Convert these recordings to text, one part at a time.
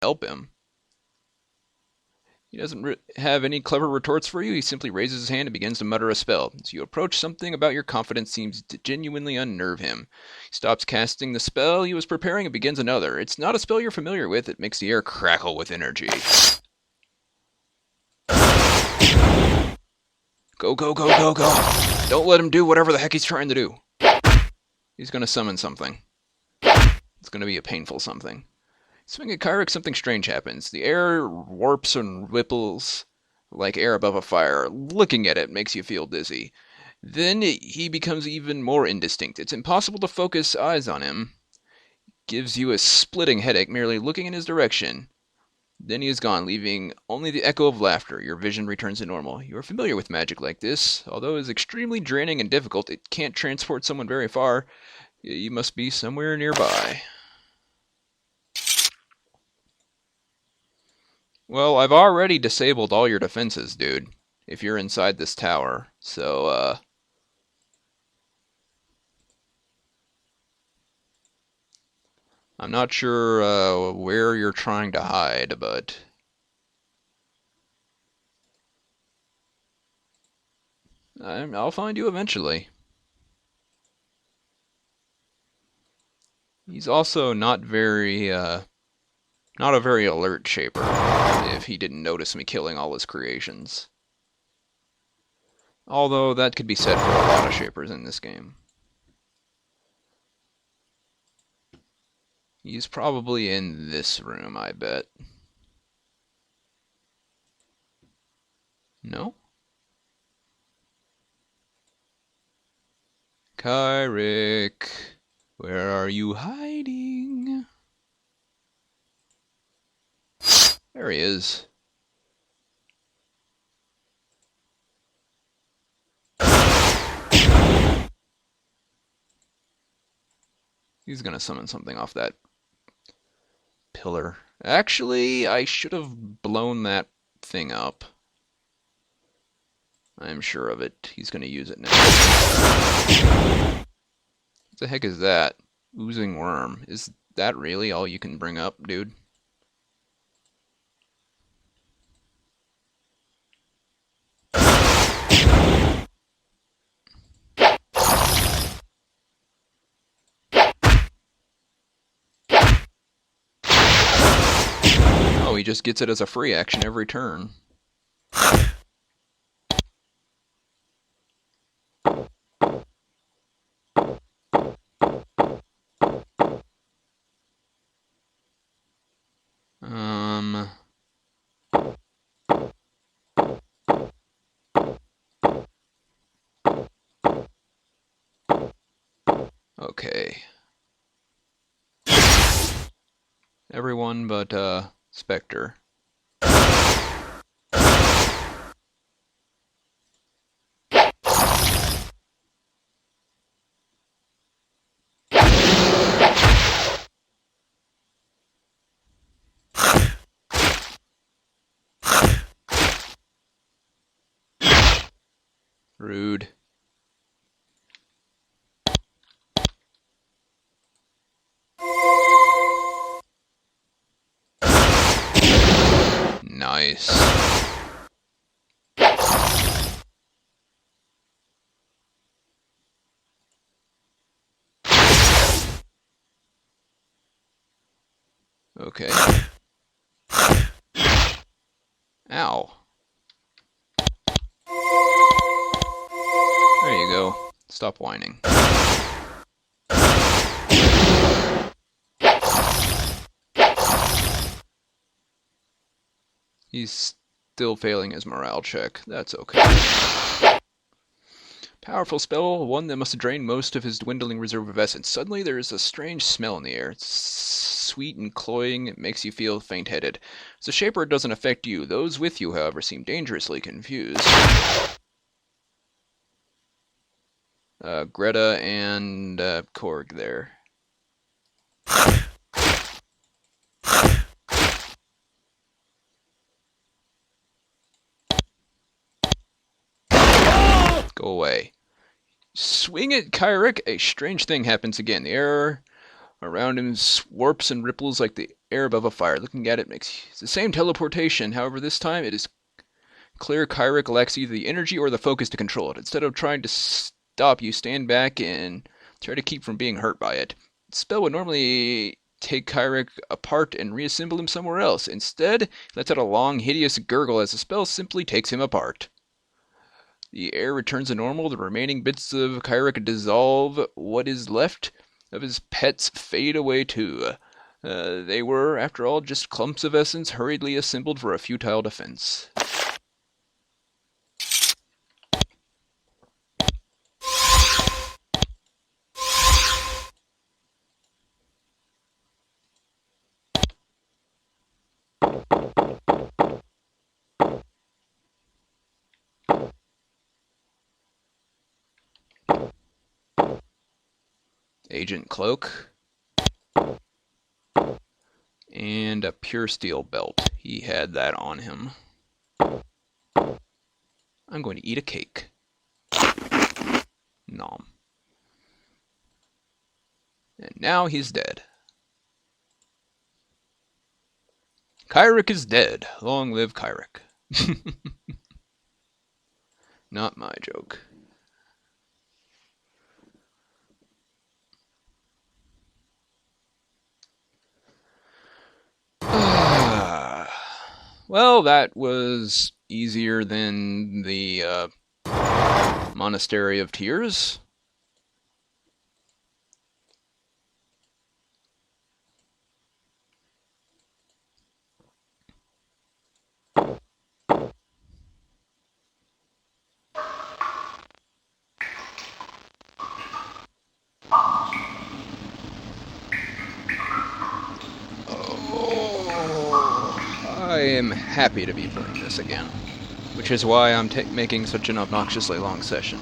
help him. He doesn't have any clever retorts for you. He simply raises his hand and begins to mutter a spell. As you approach, something about your confidence seems to genuinely unnerve him. He stops casting the spell he was preparing and begins another. It's not a spell you're familiar with. It makes the air crackle with energy. Go, go, go, go, go. Don't let him do whatever the heck he's trying to do. He's going to summon something. It's going to be a painful something. Swing at Kyrick, something strange happens. The air warps and ripples like air above a fire. Looking at it makes you feel dizzy. Then he becomes even more indistinct. It's impossible to focus eyes on him. Gives you a splitting headache merely looking in his direction. Then he is gone, leaving only the echo of laughter. Your vision returns to normal. You are familiar with magic like this. Although it is extremely draining and difficult, it can't transport someone very far. You must be somewhere nearby. Well, I've already disabled all your defenses, dude. If you're inside this tower. So, I'm not sure where you're trying to hide, but I'll find you eventually. He's also not a very alert shaper, if he didn't notice me killing all his creations. Although that could be said for a lot of shapers in this game. He's probably in this room, I bet. No? Kyrick, where are you hiding? There he is. He's gonna summon something off that pillar. Actually, I should have blown that thing up. I'm sure of it. He's gonna use it now. What the heck is that? Oozing worm. Is that really all you can bring up, dude? Oh, he just gets it as a free action every turn. Okay. Everyone but, Spectre. Rude. Nice. Okay. Ow. There you go. Stop whining. He's still failing his morale check. That's okay. Powerful spell, one that must drain most of his dwindling reserve of essence. Suddenly there is a strange smell in the air. It's sweet and cloying. It makes you feel faint-headed. As a shaper, it doesn't affect you. Those with you, however, seem dangerously confused. Greta and Korg there. Go away. Swing at Kyrick. A strange thing happens again. The air around him warps and ripples like the air above a fire. Looking at it makes it's the same teleportation. However, this time it is clear Kyric lacks either the energy or the focus to control it. Instead of trying to stop you, stand back and try to keep from being hurt by it. The spell would normally take Kyric apart and reassemble him somewhere else. Instead, he lets out a long, hideous gurgle as the spell simply takes him apart. The air returns to normal, the remaining bits of Kyric dissolve, what is left of his pets fade away too. They were, after all, just clumps of essence hurriedly assembled for a futile defense. Agent Cloak, and a pure steel belt. He had that on him. I'm going to eat a cake. Nom. And now he's dead. Kyric is dead. Long live Kyric. Not my joke. Well, that was easier than the Monastery of Tears. I am happy to be playing this again, which is why I'm making such an obnoxiously long session.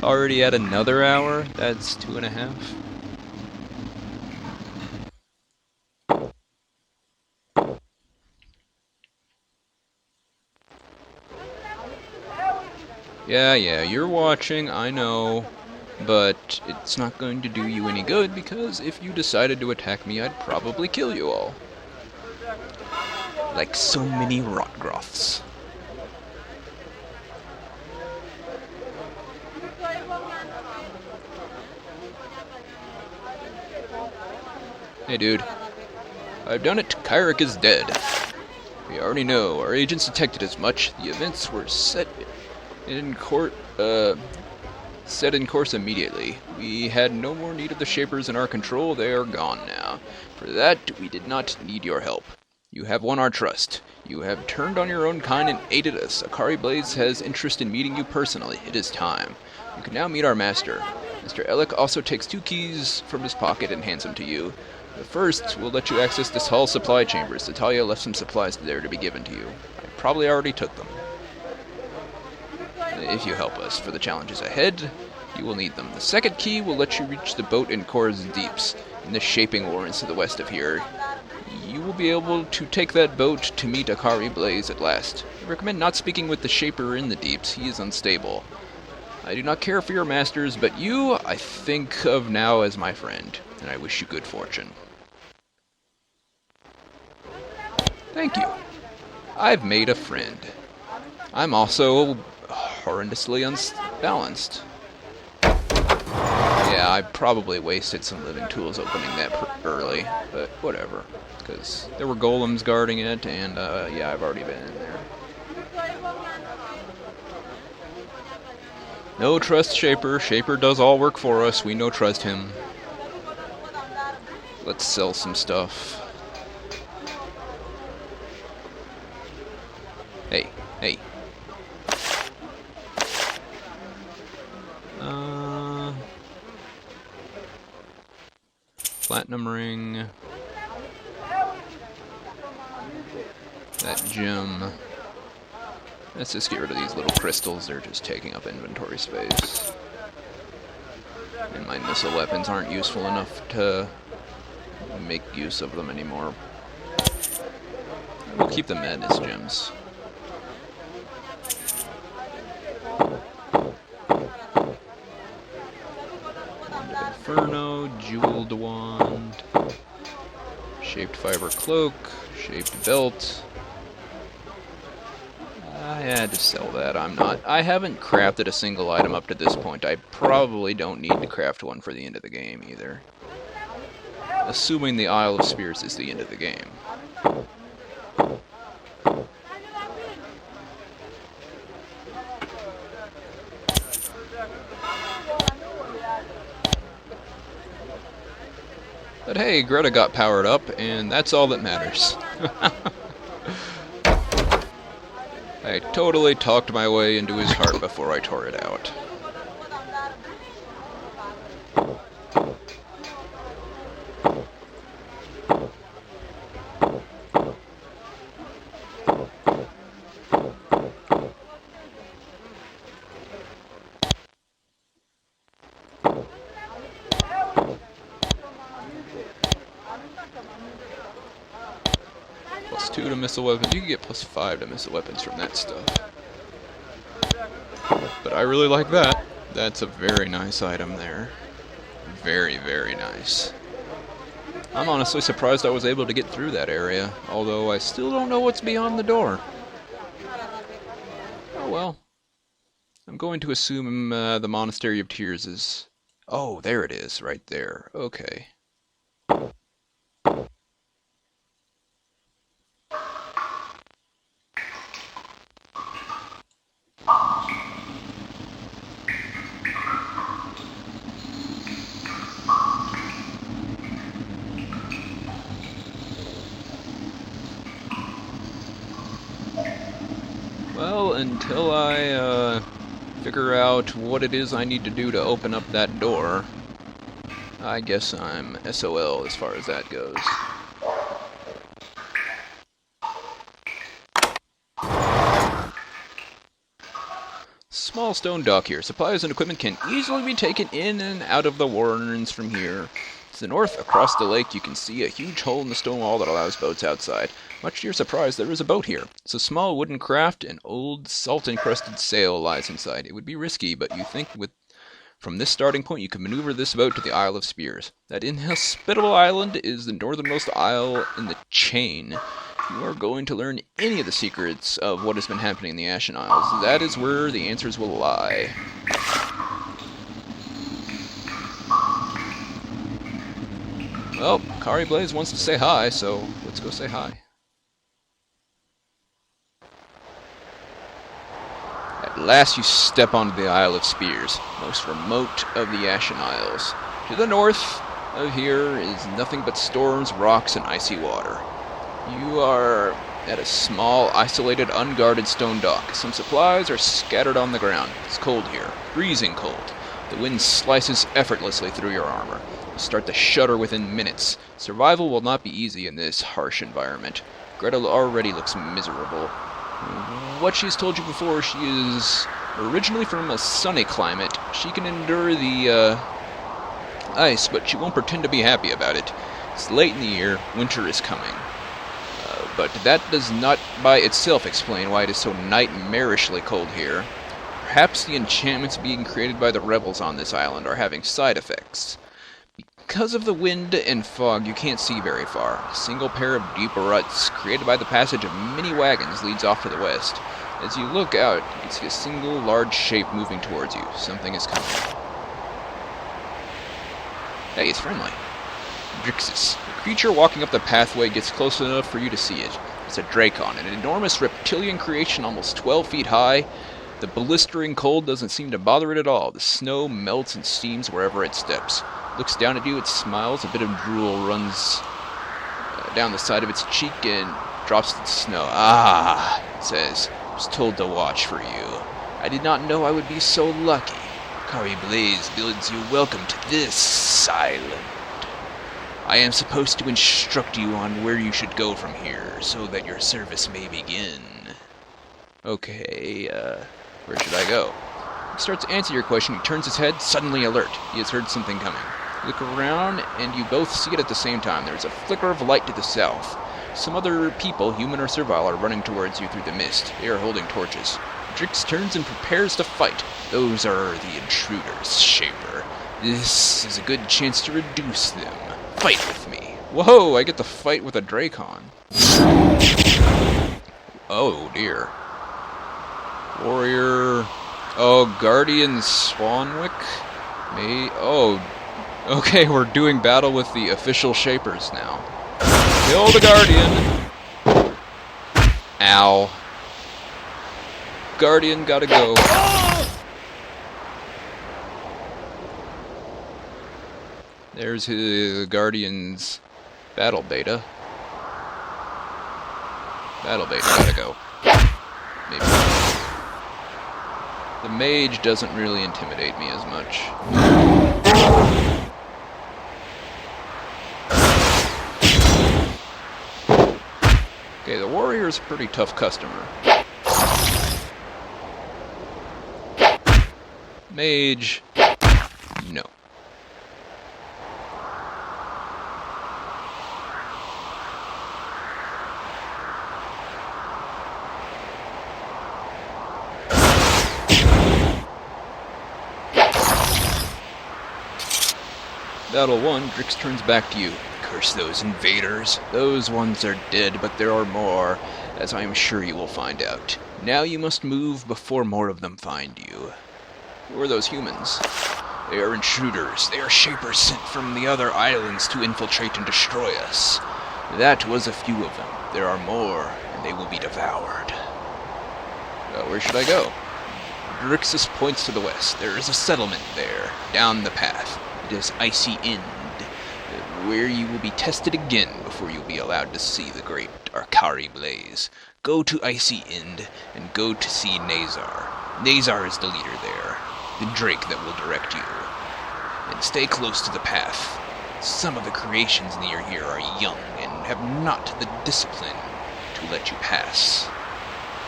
Already at another hour? That's 2.5. Yeah, you're watching, I know, but it's not going to do you any good because if you decided to attack me, I'd probably kill you all. Like so many Rotgroths. Hey dude, I've done it. Kyric is dead. We already know. Our agents detected as much. The events were set in course immediately. We had no more need of the Shapers in our control. They are gone now. For that, we did not need your help. You have won our trust. You have turned on your own kind and aided us. Akari Blaze has interest in meeting you personally. It is time. You can now meet our master. Mr. Ellick also takes 2 keys from his pocket and hands them to you. The first will let you access this hall's supply chambers. Natalia left some supplies there to be given to you. I probably already took them. If you help us for the challenges ahead, you will need them. The second key will let you reach the boat in Korra's deeps, in the Shaping Warrens to the west of here. You will be able to take that boat to meet Akari Blaze at last. I recommend not speaking with the Shaper in the deeps. He is unstable. I do not care for your masters, but you I think of now as my friend, and I wish you good fortune. Thank you. I've made a friend. I'm also horrendously unbalanced. Yeah, I probably wasted some living tools opening that early, but whatever. Because there were golems guarding it, and yeah, I've already been in there. No trust Shaper. Shaper does all work for us. We no trust him. Let's sell some stuff. Hey. Platinum ring. That gem. Let's just get rid of these little crystals. They're just taking up inventory space. And my missile weapons aren't useful enough to make use of them anymore. We'll keep the madness gems. Wand of Inferno, jeweled wand. Shaped fiber cloak, shaped belt. I had to sell that. I haven't crafted a single item up to this point. I probably don't need to craft one for the end of the game either. Assuming the Isle of Spears is the end of the game. But hey, Greta got powered up, and that's all that matters. I totally talked my way into his heart before I tore it out. +2 to missile weapons. You can get +5 to missile weapons from that stuff. But I really like that. That's a very nice item there. Very, very nice. I'm honestly surprised I was able to get through that area, although I still don't know what's beyond the door. Oh well. I'm going to assume the Monastery of Tears is... Oh, there it is, right there. Okay. Well, until I figure out what it is I need to do to open up that door, I guess I'm SOL as far as that goes. Small stone dock here. Supplies and equipment can easily be taken in and out of the warrens from here. To the north, across the lake, you can see a huge hole in the stone wall that allows boats outside. Much to your surprise, there is a boat here. It's a small wooden craft, an old salt-encrusted sail lies inside. It would be risky, but you think from this starting point you can maneuver this boat to the Isle of Spears. That inhospitable island is the northernmost isle in the chain. If you are going to learn any of the secrets of what has been happening in the Ashen Isles, that is where the answers will lie. Well, Kari Blaze wants to say hi, so let's go say hi. At last you step onto the Isle of Spears, most remote of the Ashen Isles. To the north of here is nothing but storms, rocks, and icy water. You are at a small, isolated, unguarded stone dock. Some supplies are scattered on the ground. It's cold here, freezing cold. The wind slices effortlessly through your armor. You start to shudder within minutes. Survival will not be easy in this harsh environment. Greta already looks miserable. What she's told you before, she is originally from a sunny climate. She can endure the ice, but she won't pretend to be happy about it. It's late in the year, winter is coming. But that does not by itself explain why it is so nightmarishly cold here. Perhaps the enchantments being created by the rebels on this island are having side effects. Because of the wind and fog, you can't see very far. A single pair of deep ruts, created by the passage of many wagons, leads off to the west. As you look out, you can see a single large shape moving towards you. Something is coming. Hey, it's friendly. Drixus. The creature walking up the pathway gets close enough for you to see it. It's a Dracon, an enormous reptilian creation almost 12 feet high. The blistering cold doesn't seem to bother it at all. The snow melts and steams wherever it steps. Looks down at you, it smiles, a bit of drool runs down the side of its cheek and drops to the snow. Ah, it says, I was told to watch for you. I did not know I would be so lucky. Kari Blaze bids you welcome to this island. I am supposed to instruct you on where you should go from here, so that your service may begin. Okay, where should I go? He starts to answer your question. He turns his head, suddenly alert. He has heard something coming. You look around, and you both see it at the same time. There's a flicker of light to the south. Some other people, human or servile, are running towards you through the mist. They are holding torches. Drix turns and prepares to fight. Those are the intruders, Shaper. This is a good chance to reduce them. Fight with me. Whoa, I get to fight with a Dracon. Oh dear. Warrior. Oh, Guardian Swanwick? Oh, okay, we're doing battle with the official Shapers now. Kill the Guardian! Ow. Guardian gotta go. There's his Guardian's battle beta. Battle beta gotta go. Maybe. The mage doesn't really intimidate me as much. Okay, the warrior's a pretty tough customer. Mage, no. Battle 1, Drix turns back to you. Curse those invaders. Those ones are dead, but there are more, as I am sure you will find out. Now you must move before more of them find you. Who are those humans? They are intruders. They are Shapers sent from the other islands to infiltrate and destroy us. That was a few of them. There are more, and they will be devoured. Where should I go? Drixus points to the west. There is a settlement there, down the path. It is Icy End, where you will be tested again before you'll be allowed to see the great Arkari blaze. Go to Icy End, and go to see Nazar. Nazar is the leader there, the Drake that will direct you. And stay close to the path. Some of the creations near here are young, and have not the discipline to let you pass.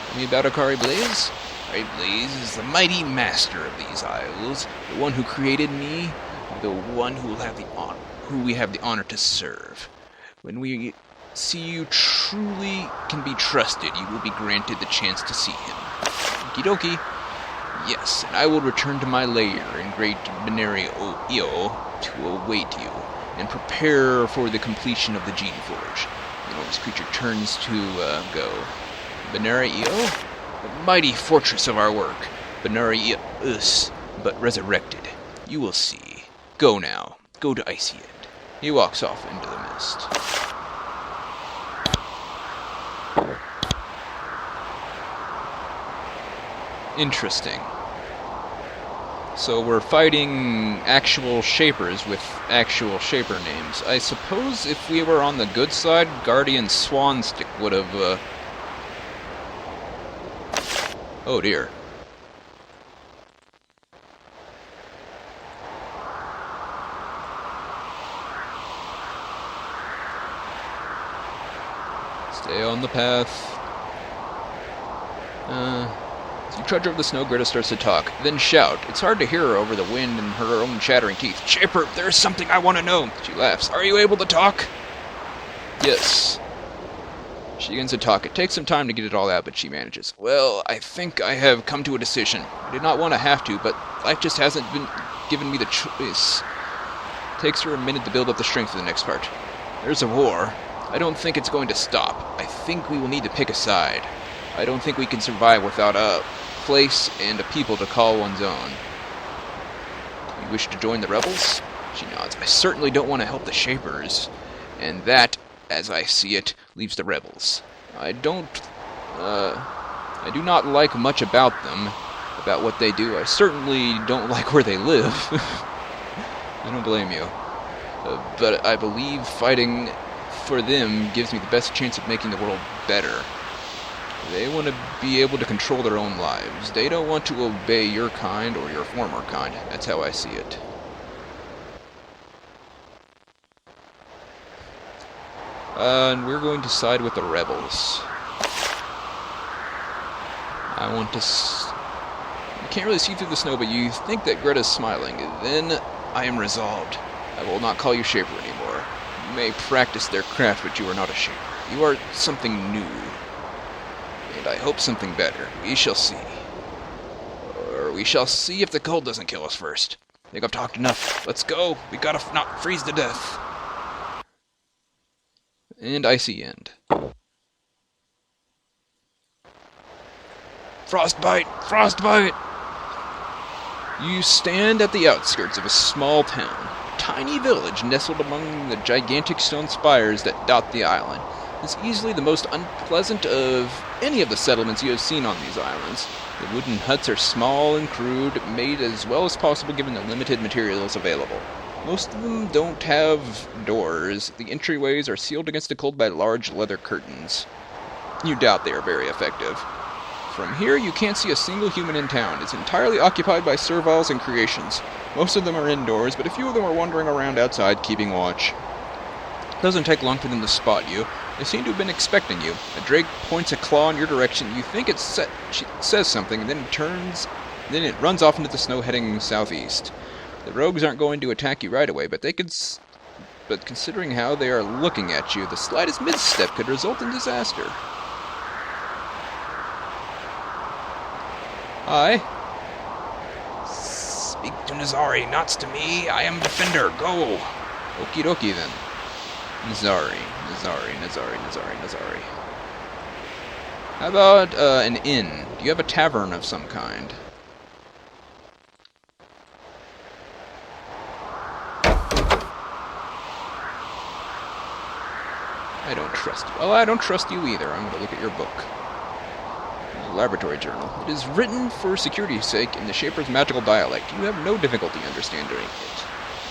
Tell me about Arkari Blaze? Arkari Blaze is the mighty master of these isles, the one who created me, the one who we have the honor to serve. When we see you truly can be trusted, you will be granted the chance to see him. Okie dokie. Yes, and I will return to my lair in Great Benaria Io to await you, and prepare for the completion of the Geneforge. You know, this creature turns to go. Benaria Io? The mighty fortress of our work. Benaria Us, but resurrected. You will see. Go now. Go to Icy End. He walks off into the mist. Interesting. So we're fighting actual Shapers with actual Shaper names. I suppose if we were on the good side, Guardian Swanstick would have, Oh dear. Stay on the path. As you trudge over the snow, Greta starts to talk, then shout. It's hard to hear her over the wind and her own chattering teeth. Shaper, there's something I want to know. She laughs. Are you able to talk? Yes. She begins to talk. It takes some time to get it all out, but she manages. Well, I think I have come to a decision. I did not want to have to, but life just hasn't been given me the choice. It takes her a minute to build up the strength for the next part. There's a war. I don't think it's going to stop. I think we will need to pick a side. I don't think we can survive without a place and a people to call one's own. You wish to join the rebels? She nods. I certainly don't want to help the Shapers. And that, as I see it, leaves the rebels. I do not like much about them, about what they do. I certainly don't like where they live. I don't blame you. But I believe fighting for them gives me the best chance of making the world better. They want to be able to control their own lives. They don't want to obey your kind or your former kind. That's how I see it. And we're going to side with the rebels. I want to... You can't really see through the snow, but you think that Greta's smiling. Then I am resolved. I will not call you Shaper anymore. You may practice their craft, but you are not a Shaper. You are something new. And I hope something better. We shall see. Or we shall see if the cold doesn't kill us first. I think I've talked enough. Let's go. We gotta not freeze to death. and icy end. Frostbite! Frostbite! You stand at the outskirts of a small town. Tiny village nestled among the gigantic stone spires that dot the island. It's easily the most unpleasant of any of the settlements you have seen on these islands. The wooden huts are small and crude, made as well as possible given the limited materials available. Most of them don't have doors. The entryways are sealed against the cold by large leather curtains. You doubt they are very effective. From here, you can't see a single human in town. It's entirely occupied by serviles and creations. Most of them are indoors, but a few of them are wandering around outside, keeping watch. It doesn't take long for them to spot you. They seem to have been expecting you. A drake points a claw in your direction. You think it says something, and then it runs off into the snow heading southeast. The rogues aren't going to attack you right away, but considering how they are looking at you, the slightest misstep could result in disaster. Hi. Speak to Nazari, not to me. I am defender. Go. Okie dokie then. Nazari. How about an inn? Do you have a tavern of some kind? I don't trust you. Well, I don't trust you either. I'm going to look at your book. Laboratory journal. It is written for security's sake in the Shaper's magical dialect. You have no difficulty understanding it.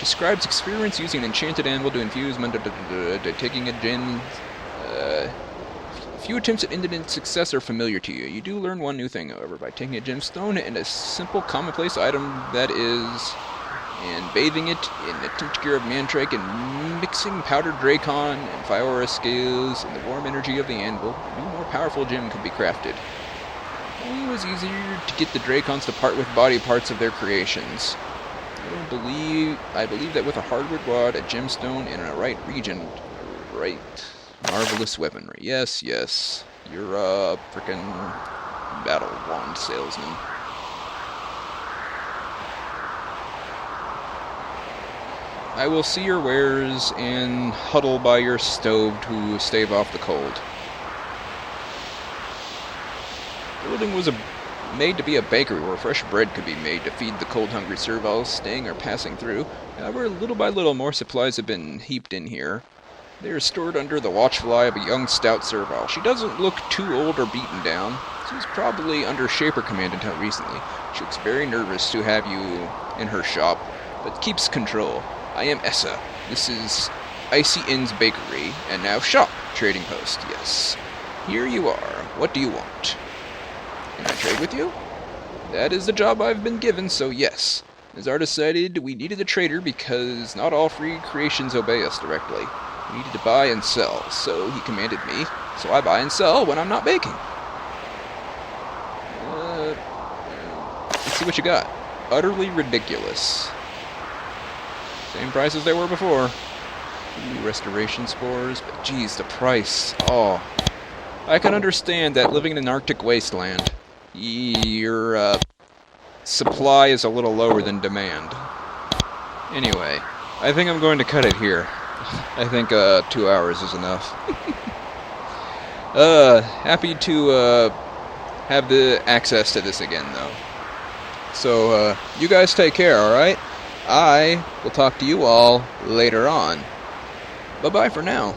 Describes experience using an enchanted animal to infuse taking a gem. Few attempts at instant success are familiar to you. You do learn one new thing, however, by taking a gemstone and a simple commonplace item that is, and bathing it in a tincture of mandrake and mixing powdered dracon and Fiora scales in the warm energy of the anvil, a new, more powerful gem could be crafted. It was easier to get the dracons to part with body parts of their creations. I believe that with a hardwood rod, a gemstone, and a right region, right marvelous weaponry. Yes, you're a frickin' battle wand salesman. I will see your wares and huddle by your stove to stave off the cold. The building was made to be a bakery where fresh bread could be made to feed the cold-hungry serviles staying or passing through. However, little by little, more supplies have been heaped in here. They are stored under the watchful eye of a young, stout servile. She doesn't look too old or beaten down. She was probably under Shaper command until recently. She looks very nervous to have you in her shop, but keeps control. I am Essa. This is Icy Inn's Bakery, and now shop, trading post, yes. Here you are. What do you want? Can I trade with you? That is the job I've been given, so yes. Nazar decided we needed a trader because not all free creations obey us directly. We needed to buy and sell, so he commanded me, so I buy and sell when I'm not baking. Let's see what you got. Utterly ridiculous. Same price as they were before. Ooh, restoration spores, but geez, the price. Oh. I can understand that living in an Arctic wasteland, your supply is a little lower than demand. Anyway, I think I'm going to cut it here. I think 2 hours is enough. Happy to have the access to this again, though. So, you guys take care, alright? I will talk to you all later on. Bye-bye for now.